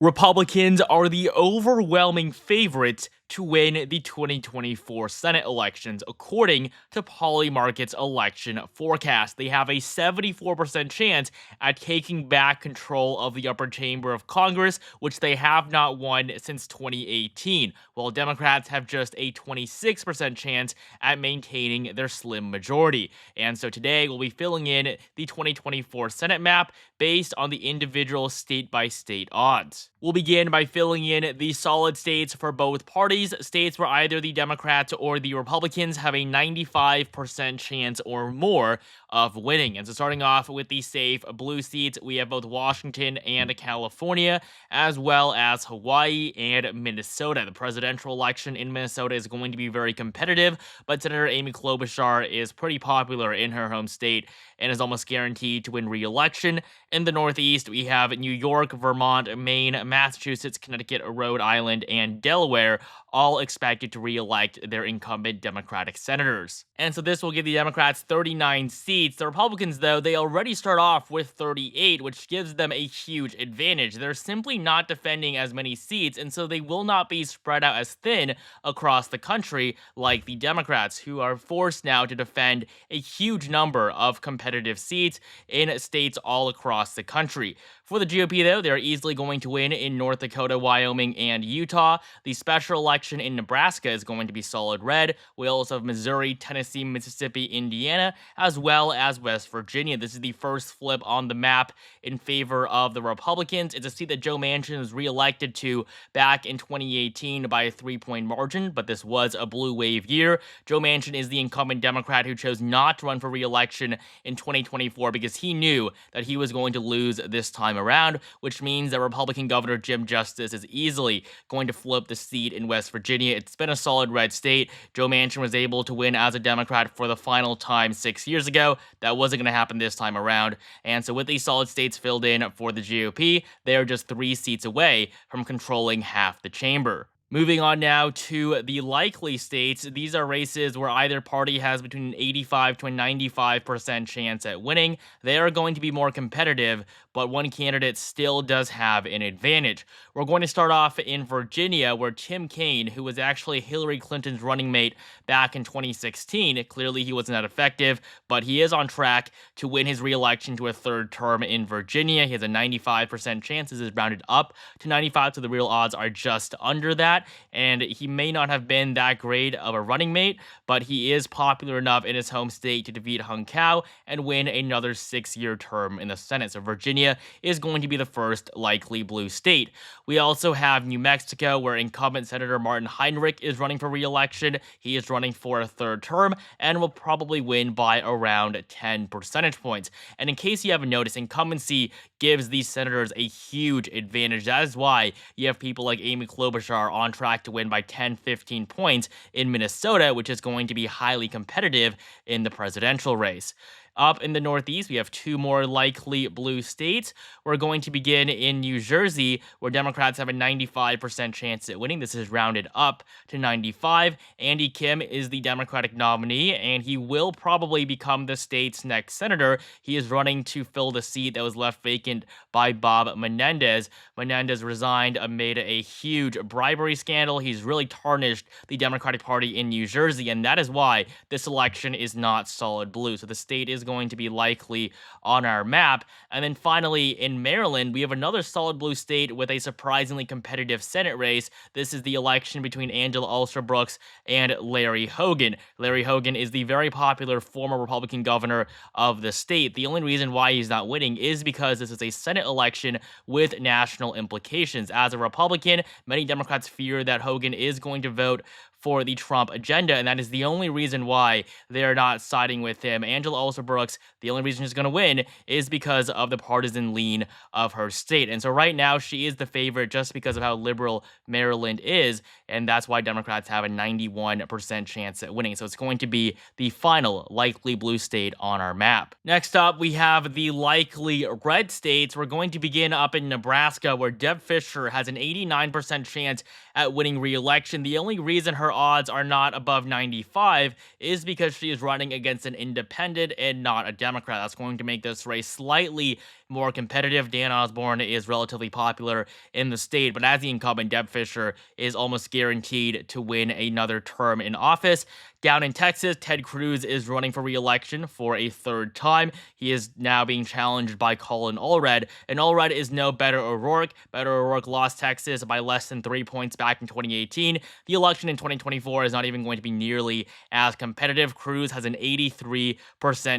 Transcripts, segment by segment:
Republicans are the overwhelming favorites to win the 2024 Senate elections, according to Polymarket's election forecast. They have a 74% chance at taking back control of the upper chamber of Congress, which they have not won since 2018, while Democrats have just a 26% chance at maintaining their slim majority. And so today we'll be filling in the 2024 Senate map based on the individual state-by-state odds. We'll begin by filling in the solid states for both parties, states where either the Democrats or the Republicans have a 95% chance or more of winning. And so starting off with the safe blue seats, we have both Washington and California, as well as Hawaii and Minnesota. The presidential election in Minnesota is going to be very competitive, but Senator Amy Klobuchar is pretty popular in her home state and is almost guaranteed to win re-election. In the Northeast, we have New York, Vermont, Maine, Massachusetts, Connecticut, Rhode Island, and Delaware, all expected to re-elect their incumbent Democratic senators. And so this will give the Democrats 39 seats. The Republicans, though, they already start off with 38, which gives them a huge advantage. They're simply not defending as many seats, and so they will not be spread out as thin across the country like the Democrats, who are forced now to defend a huge number of competitive seats in states all across the country. For the GOP, though, they're easily going to win in North Dakota, Wyoming, and Utah. The special election in Nebraska is going to be solid red. We also have Missouri, Tennessee, Mississippi, Indiana, as well as West Virginia. This is the first flip on the map in favor of the Republicans. It's a seat that Joe Manchin was reelected to back in 2018 by a 3-point margin, but this was a blue wave year. Joe Manchin is the incumbent Democrat who chose not to run for re-election in 2024 because he knew that he was going to lose this time around, which means that Republican Governor Jim Justice is easily going to flip the seat in West Virginia. It's been a solid red state. Joe Manchin was able to win as a Democrat for the final time 6 years ago. That wasn't going to happen this time around. And so with these solid states filled in for the GOP, they are just 3 seats away from controlling half the chamber. Moving on now to the likely states, these are races where either party has between an 85 to a 95% chance at winning. They are going to be more competitive, but one candidate still does have an advantage. We're going to start off in Virginia, where Tim Kaine, who was actually Hillary Clinton's running mate back in 2016, clearly he wasn't that effective, but he is on track to win his re-election to a 3rd term in Virginia. He has a 95% chance. This is rounded up to 95, so the real odds are just under that. And he may not have been that great of a running mate, but he is popular enough in his home state to defeat Hung Cao and win another 6-year term in the Senate. So Virginia is going to be the first likely blue state. We also have New Mexico, where incumbent Senator Martin Heinrich is running for re-election. He is running for a 3rd term and will probably win by around 10 percentage points. And in case you haven't noticed, incumbency gives these senators a huge advantage. That is why you have people like Amy Klobuchar on track to win by 10-15 points in Minnesota, which is going to be highly competitive in the presidential race. Up in the Northeast, we have 2 more likely blue states. We're going to begin in New Jersey, where Democrats have a 95% chance at winning. This is rounded up to 95. Andy Kim is the Democratic nominee, and he will probably become the state's next senator. He is running to fill the seat that was left vacant by Bob Menendez. Menendez resigned amid a huge bribery scandal. He's really tarnished the Democratic Party in New Jersey, and that is why this election is not solid blue. So the state is going to be likely on our map. And then finally, in Maryland, we have another solid blue state with a surprisingly competitive Senate race. This is the election between Angela Alsobrooks and Larry Hogan. Larry Hogan is the very popular former Republican governor of the state. The only reason why he's not winning is because this is a Senate election with national implications. As a Republican, many Democrats fear that Hogan is going to vote for the Trump agenda, and that is the only reason why they're not siding with him. Angela Alsobrooks, the only reason she's going to win is because of the partisan lean of her state. And so right now, she is the favorite just because of how liberal Maryland is, and that's why Democrats have a 91% chance at winning. So it's going to be the final likely blue state on our map. Next up, we have the likely red states. We're going to begin up in Nebraska, where Deb Fischer has an 89% chance at winning re-election. The only reason her odds are not above 95 is because she is running against an independent and not a Democrat. That's going to make this race slightly more competitive. Dan Osborne is relatively popular in the state, but as the incumbent, Deb Fischer is almost guaranteed to win another term in office. Down in Texas, Ted Cruz is running for re-election for a third time. He is now being challenged by Colin Allred, and Allred is no Beto O'Rourke. Beto O'Rourke lost Texas by less than 3 points back in 2018. The election in 2024 is not even going to be nearly as competitive. Cruz has an 83%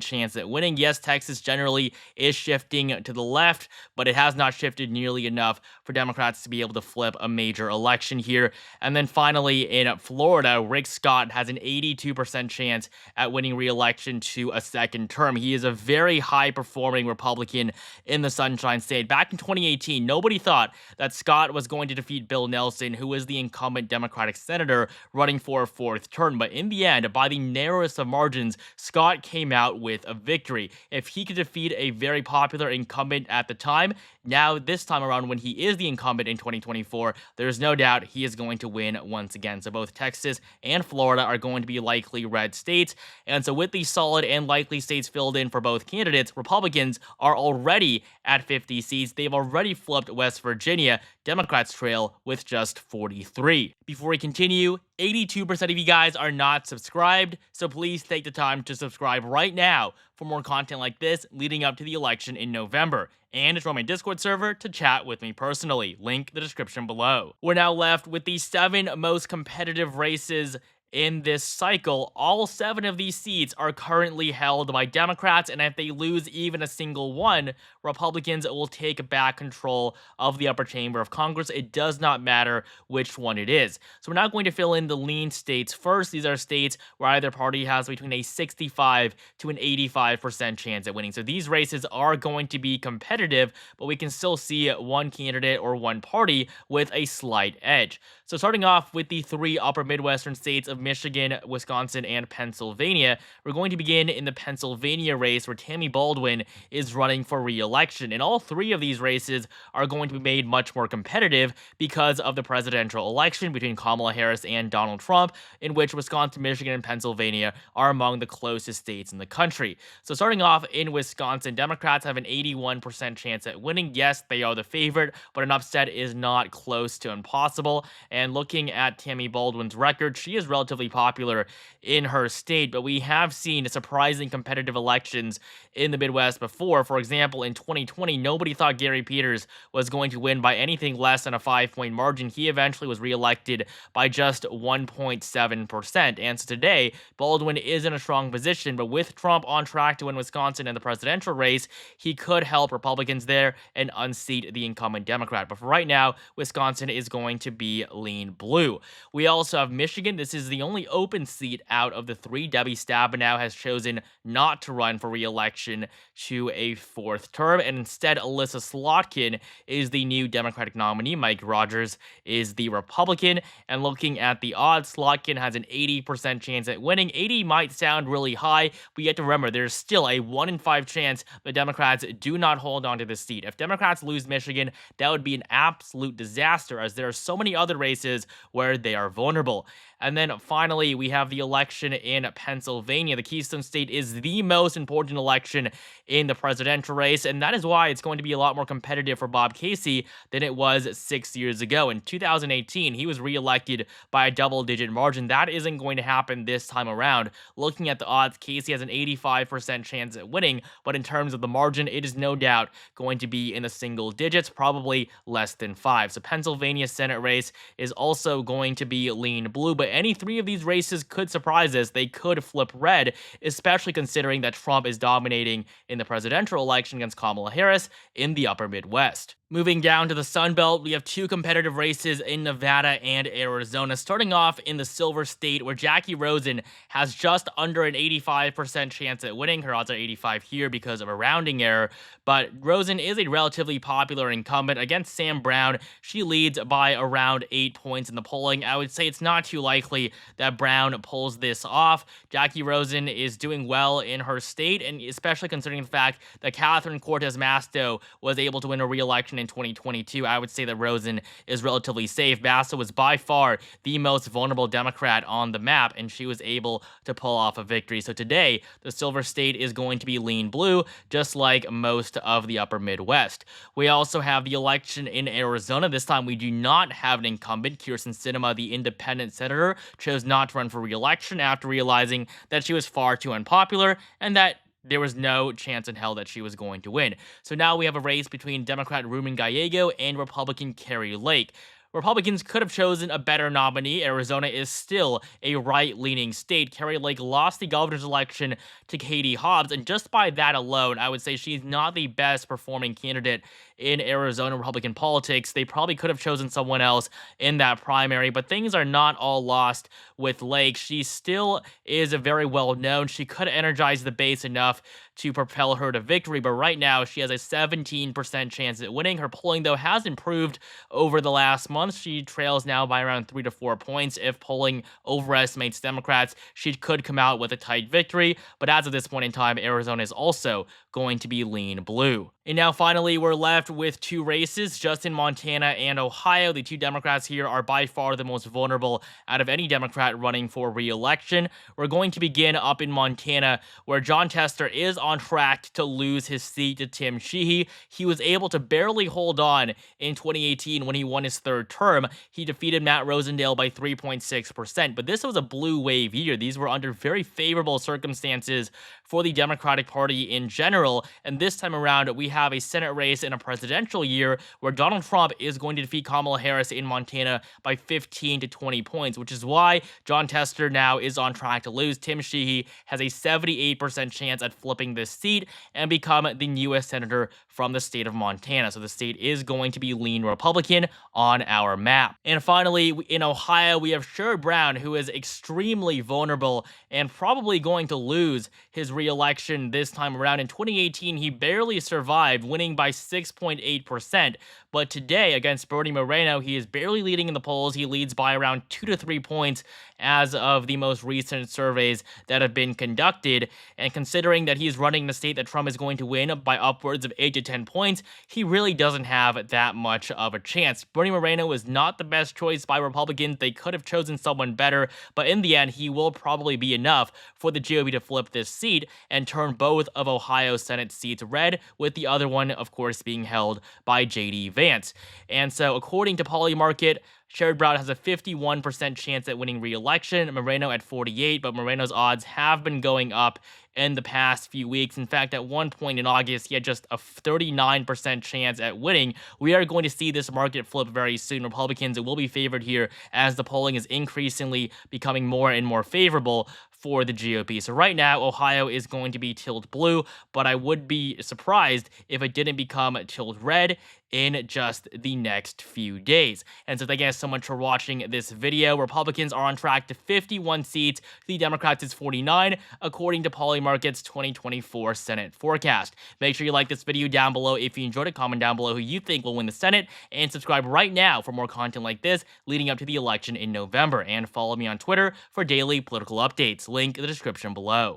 chance at winning. Yes, Texas generally is shifting to the left, but it has not shifted nearly enough for Democrats to be able to flip a major election here. And then finally, in Florida, Rick Scott has an 82% chance at winning re-election to a second term. He is a very high-performing Republican in the Sunshine State. Back in 2018, nobody thought that Scott was going to defeat Bill Nelson, who is the incumbent Democratic senator running for a fourth term. But in the end, by the narrowest of margins, Scott came out with a victory. If he could defeat a very popular incumbent at the time, now this time around when he is the incumbent in 2024, there's no doubt he is going to win once again. So both Texas and Florida are going to be likely red states. And so with these solid and likely states filled in for both candidates, Republicans are already at 50 seats. They've already flipped West Virginia. Democrats trail with just 43. Before we continue, 82% of you guys are not subscribed, so please take the time to subscribe right now for more content like this leading up to the election in November. And join my Discord server to chat with me personally. Link in the description below. We're now left with the 7 most competitive races in this cycle. All 7 of these seats are currently held by Democrats, and if they lose even a single one, Republicans will take back control of the upper chamber of Congress. It does not matter which one it is. So we're now going to fill in the lean states first. These are states where either party has between a 65 to an 85% chance at winning. So these races are going to be competitive, but we can still see one candidate or one party with a slight edge. So starting off with the 3 upper Midwestern states of Michigan, Wisconsin, and Pennsylvania, we're going to begin in the Pennsylvania race where Tammy Baldwin is running for re-election. And all 3 of these races are going to be made much more competitive because of the presidential election between Kamala Harris and Donald Trump, in which Wisconsin, Michigan, and Pennsylvania are among the closest states in the country. So starting off in Wisconsin, Democrats have an 81% chance at winning. Yes, they are the favorite, but an upset is not close to impossible. And looking at Tammy Baldwin's record, she is relatively popular in her state, but we have seen surprising competitive elections in the Midwest before. For example, in 2020, nobody thought Gary Peters was going to win by anything less than a 5-point margin. He eventually was reelected by just 1.7%. And so today, Baldwin is in a strong position, but with Trump on track to win Wisconsin in the presidential race, he could help Republicans there and unseat the incumbent Democrat. But for right now, Wisconsin is going to be lean blue. We also have Michigan. This is the only open seat out of the 3. Debbie Stabenow has chosen not to run for re-election to a 4th term, and instead Alyssa Slotkin is the new Democratic nominee. Mike Rogers is the Republican, and looking at the odds, Slotkin has an 80% chance at winning. 80 might sound really high, but you have to remember there's still a 1 in 5 chance the Democrats do not hold on to the seat. If Democrats lose Michigan, that would be an absolute disaster, as there are so many other races where they are vulnerable. And then finally, we have the election in Pennsylvania. The Keystone State is the most important election in the presidential race, and that is why it's going to be a lot more competitive for Bob Casey than it was 6 years ago. In 2018, he was reelected by a double-digit margin. That isn't going to happen this time around. Looking at the odds, Casey has an 85% chance at winning, but in terms of the margin, it is no doubt going to be in the single digits, probably less than 5. So Pennsylvania Senate race is also going to be lean blue, but any 3 of these races could surprise us. They could flip red, especially considering that Trump is dominating in the presidential election against Kamala Harris in the upper Midwest. Moving down to the Sun Belt, we have 2 competitive races in Nevada and Arizona. Starting off in the Silver State, where Jackie Rosen has just under an 85% chance at winning. Her odds are 85 here because of a rounding error, but Rosen is a relatively popular incumbent. Against Sam Brown, she leads by around 8 points in the polling. I would say it's not too likely that Brown pulls this off. Jackie Rosen is doing well in her state, and especially considering the fact that Catherine Cortez Masto was able to win a re-election in 2022, I would say that Rosen is relatively safe. Basso was by far the most vulnerable Democrat on the map, and she was able to pull off a victory. So today, the Silver State is going to be lean blue, just like most of the upper Midwest. We also have the election in Arizona. This time, we do not have an incumbent. Kyrsten Sinema, the independent senator, chose not to run for re-election after realizing that she was far too unpopular and that there was no chance in hell that she was going to win. So now we have a race between Democrat Ruben Gallego and Republican Carrie Lake. Republicans could have chosen a better nominee. Arizona is still a right-leaning state. Carrie Lake lost the governor's election to Katie Hobbs, and just by that alone, I would say she's not the best performing candidate in Arizona Republican politics. They probably could have chosen someone else in that primary, but things are not all lost with Lake. She still is very well known. She could energize the base enough to propel her to victory, but right now she has a 17% chance at winning. Her polling, though, has improved over the last month. She trails now by around 3 to 4 points. If polling overestimates Democrats, she could come out with a tight victory, but as of this point in time, Arizona is also going to be lean blue. And now finally, we're left with two races, just in Montana and Ohio. The two Democrats here are by far the most vulnerable out of any Democrat running for re-election. We're going to begin up in Montana, where Jon Tester is on track to lose his seat to Tim Sheehy. He was able to barely hold on in 2018 when he won his third term. He defeated Matt Rosendale by 3.6%, but this was a blue wave year. These were under very favorable circumstances for the Democratic Party in general, and this time around, we have a Senate race in a presidential year where Donald Trump is going to defeat Kamala Harris in Montana by 15 to 20 points, which is why Jon Tester now is on track to lose. Tim Sheehy has a 78% chance at flipping this seat and become the newest senator from the state of Montana. So the state is going to be lean Republican on our map. And finally, in Ohio, we have Sherrod Brown, who is extremely vulnerable and probably going to lose his re-election this time around. In 2018, he barely survived, winning by 6.8%. But today, against Bernie Moreno, he is barely leading in the polls. He leads by around 2 to 3 points as of the most recent surveys that have been conducted. And considering that he's running the state that Trump is going to win by upwards of 8 to 10 points, he really doesn't have that much of a chance. Bernie Moreno was not the best choice by Republicans. They could have chosen someone better, but in the end, he will probably be enough for the GOP to flip this seat and turn both of Ohio's Senate seats red, with the other one, of course, being held by J.D. Vance. And so, according to Polymarket, Sherrod Brown has a 51% chance at winning re-election, Moreno at 48%, but Moreno's odds have been going up in the past few weeks. In fact, at one point in August, he had just a 39% chance at winning. We are going to see this market flip very soon. Republicans will be favored here as the polling is increasingly becoming more and more favorable for the GOP. So right now, Ohio is going to be tilt blue, but I would be surprised if it didn't become tilt red in just the next few days. And so thank you guys so much for watching this video. Republicans are on track to 51 seats. The Democrats is 49, according to Polymarket's 2024 Senate forecast. Make sure you like this video down below if you enjoyed it. Comment down below who you think will win the Senate, and subscribe right now for more content like this leading up to the election in November. And follow me on Twitter for daily political updates. Link in the description below.